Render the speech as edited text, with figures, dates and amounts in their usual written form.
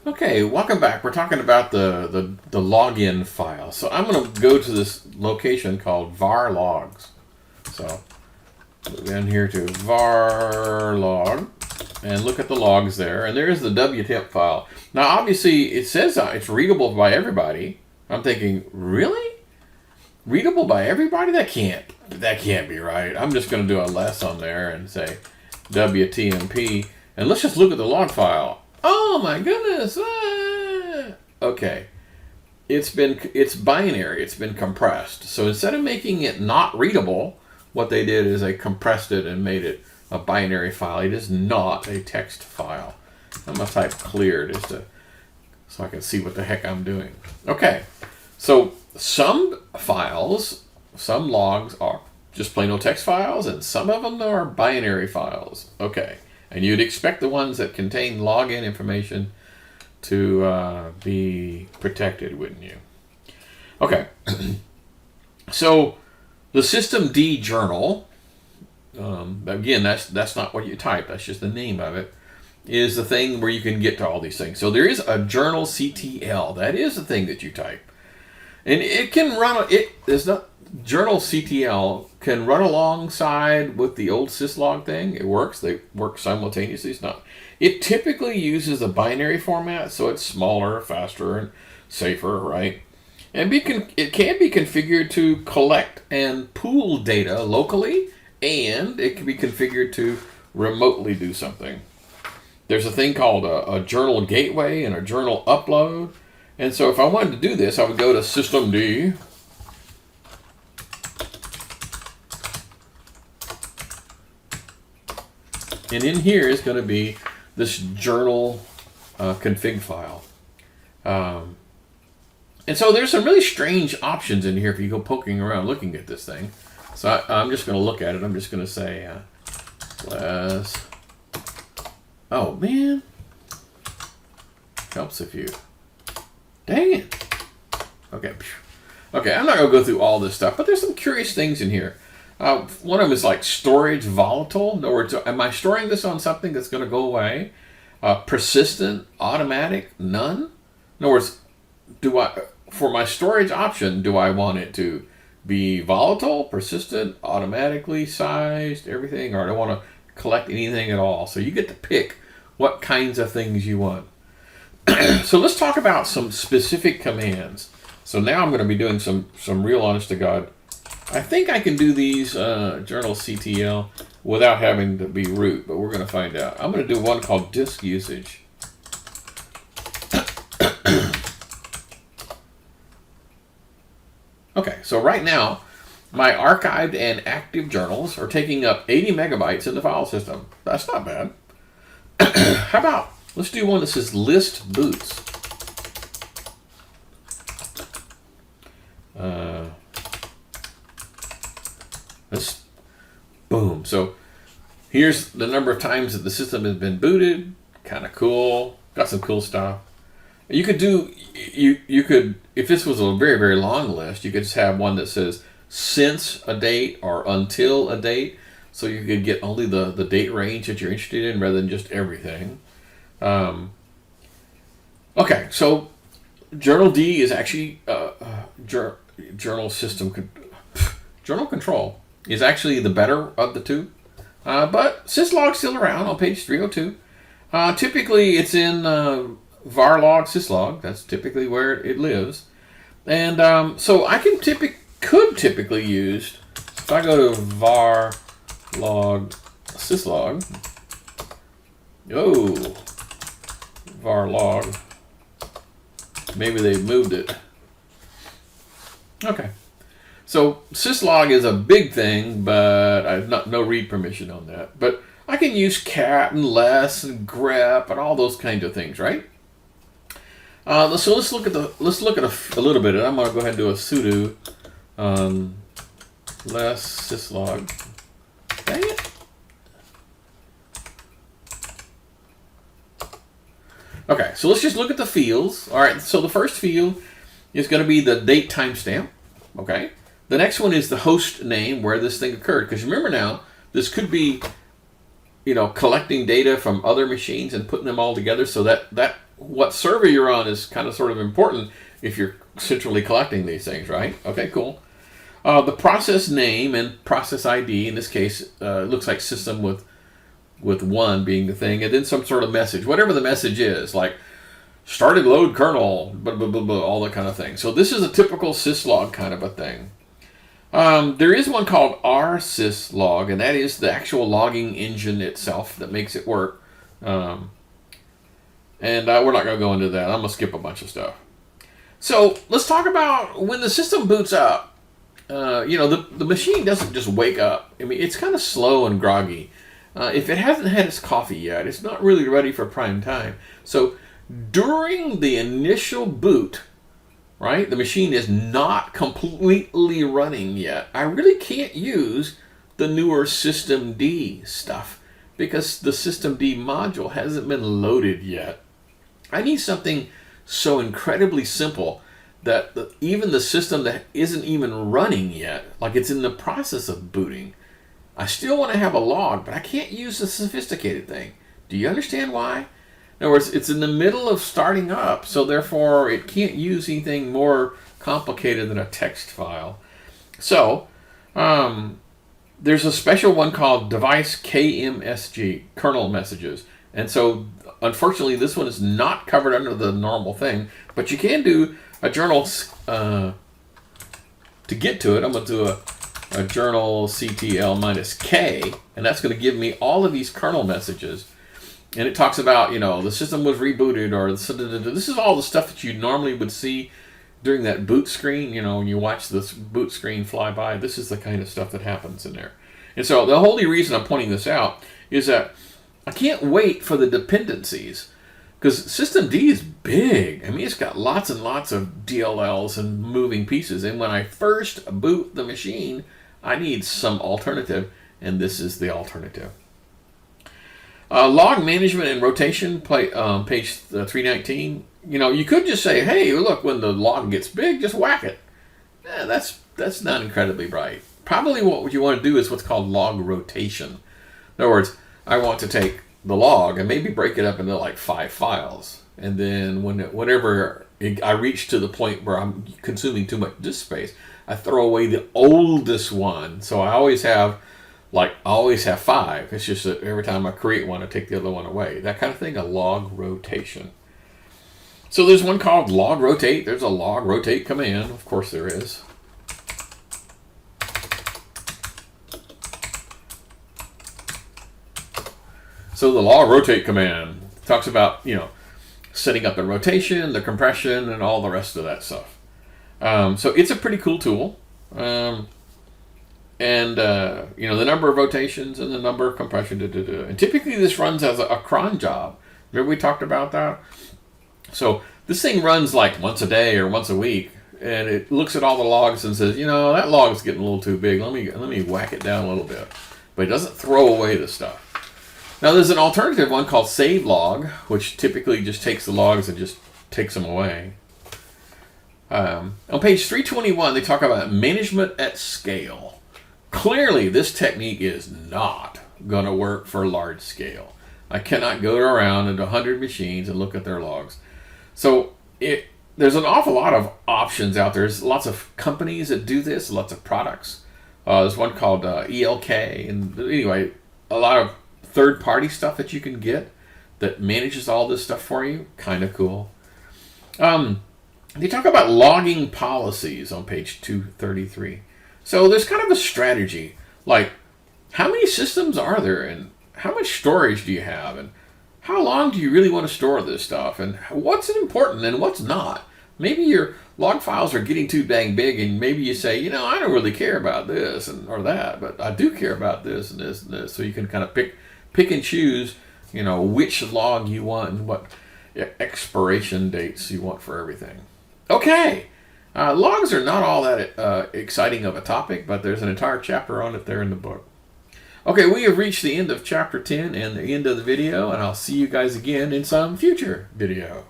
Okay, welcome back. We're talking about the login file. So I'm going to go to this location called var logs. So move in here to var log and look at the logs there. And there's the wtemp file. Now, obviously, it says it's readable by everybody. I'm thinking, really? Readable by everybody? That can't be right. I'm just going to do a less on there and say wtmp. And let's just look at the log file. Oh my goodness! Ah! Okay, it's binary. It's been compressed. So instead of making it not readable, what they did is they compressed it and made it a binary file. It is not a text file. I'm gonna type clear just so I can see what the heck I'm doing. Okay, so some files, some logs are just plain old text files, and some of them are binary files. Okay. And you'd expect the ones that contain login information to be protected, wouldn't you? Okay. So the systemd journal, again, that's not what you type. That's just the name of it. Is the thing where you can get to all these things. So there is a journal CTL. That is the thing that you type, and it can run. There's not. Journal CTL can run alongside with the old syslog thing. It works. They work simultaneously. It typically uses a binary format, so it's smaller, faster, and safer, right? And it can be configured to collect and pool data locally, and it can be configured to remotely do something. There's a thing called a journal gateway and a journal upload. And so if I wanted to do this, I would go to systemd. And in here is going to be this journal config file. And so there's some really strange options in here if you go poking around looking at this thing. So I'm just going to look at it. I'm just going to say, oh man, helps if you, dang it. Okay, I'm not going to go through all this stuff, but there's some curious things in here. One of them is like storage volatile. In other words, am I storing this on something that's going to go away? Persistent, automatic, none. In other words, for my storage option, do I want it to be volatile, persistent, automatically sized, everything, or I don't want to collect anything at all? So you get to pick what kinds of things you want. So let's talk about some specific commands. So now I'm going to be doing some real honest to God. I think I can do these journal CTL without having to be root, but we're going to find out. I'm going to do one called disk usage. Okay, so right now, my archived and active journals are taking up 80 megabytes in the file system. That's not bad. How about, let's do one that says list boots. Boom. So here's the number of times that the system has been booted. Kind of cool. Got some cool stuff. You could do, you could, if this was a very, very long list, you could just have one that says since a date or until a date. So you could get only the date range that you're interested in rather than just everything. Okay, so Journal D is actually journal control is actually the better of the two. But syslog's still around on page 302. Typically it's in varlog syslog. That's typically where it lives. And so I could typically use, if I go to varlog syslog, varlog, maybe they moved it. Okay. So syslog is a big thing, but I have no read permission on that. But I can use cat and less and grep and all those kinds of things, right? So let's look at a little bit. I'm going to go ahead and do a sudo less syslog. Dang it. Okay, so let's just look at the fields. All right, so the first field is going to be the date timestamp. Okay. The next one is the host name where this thing occurred. Because remember now, this could be, collecting data from other machines and putting them all together. So that what server you're on is kind of sort of important if you're centrally collecting these things, right? Okay, cool. The process name and process ID, in this case, looks like system with 1 being the thing, and then some sort of message, whatever the message is, like started load kernel, blah, blah, blah, blah, all that kind of thing. So this is a typical syslog kind of a thing. There is one called rsyslog, and that is the actual logging engine itself that makes it work. And we're not going to go into that. I'm going to skip a bunch of stuff. So let's talk about when the system boots up. The machine doesn't just wake up. I mean, it's kind of slow and groggy. If it hasn't had its coffee yet, it's not really ready for prime time. So during the initial boot, right, the machine is not completely running yet. I really can't use the newer systemd stuff because the systemd module hasn't been loaded yet. I need something so incredibly simple that even the system that isn't even running yet, like it's in the process of booting, I still want to have a log, but I can't use the sophisticated thing. Do you understand why? In other words, it's in the middle of starting up, so therefore it can't use anything more complicated than a text file. So there's a special one called device KMSG, kernel messages. And so unfortunately this one is not covered under the normal thing, but you can do a journal, to get to it, I'm going to do a journal CTL-K, and that's going to give me all of these kernel messages. And it talks about, the system was rebooted, or this is all the stuff that you normally would see during that boot screen. When you watch this boot screen fly by, this is the kind of stuff that happens in there. And so the only reason I'm pointing this out is that I can't wait for the dependencies, because systemd is big. I mean, it's got lots and lots of DLLs and moving pieces. And when I first boot the machine, I need some alternative, and this is the alternative. Log management and rotation, page 319. You could just say, hey, look, when the log gets big, just whack it. That's not incredibly bright. Probably what you want to do is what's called log rotation. In other words, I want to take the log and maybe break it up into like 5 files. And then whenever I reach to the point where I'm consuming too much disk space, I throw away the oldest one. So I always have 5. It's just that every time I create one, I take the other one away. That kind of thing, a log rotation. So there's one called log rotate. There's a log rotate command. Of course there is. So the log rotate command talks about, setting up the rotation, the compression, and all the rest of that stuff. So it's a pretty cool tool. The number of rotations and the number of compression. And typically this runs as a cron job. Remember we talked about that? So this thing runs like once a day or once a week, and it looks at all the logs and says, that log's getting a little too big. Let me whack it down a little bit. But it doesn't throw away the stuff. Now there's an alternative one called save log, which typically just takes the logs and just takes them away. On page 321, they talk about management at scale. Clearly, this technique is not going to work for large scale. I cannot go around into 100 machines and look at their logs. So there's an awful lot of options out there. There's lots of companies that do this, lots of products. There's one called ELK, and anyway, a lot of third-party stuff that you can get that manages all this stuff for you. Kind of cool. They talk about logging policies on page 233. So there's kind of a strategy, like how many systems are there, and how much storage do you have, and how long do you really want to store this stuff, and what's important and what's not. Maybe your log files are getting too dang big, and maybe you say, I don't really care about this or that, but I do care about this and this and this. So you can kind of pick and choose, which log you want and what expiration dates you want for everything. Okay, logs are not all that exciting of a topic, but there's an entire chapter on it there in the book. Okay, we have reached the end of chapter 10 and the end of the video, and I'll see you guys again in some future video.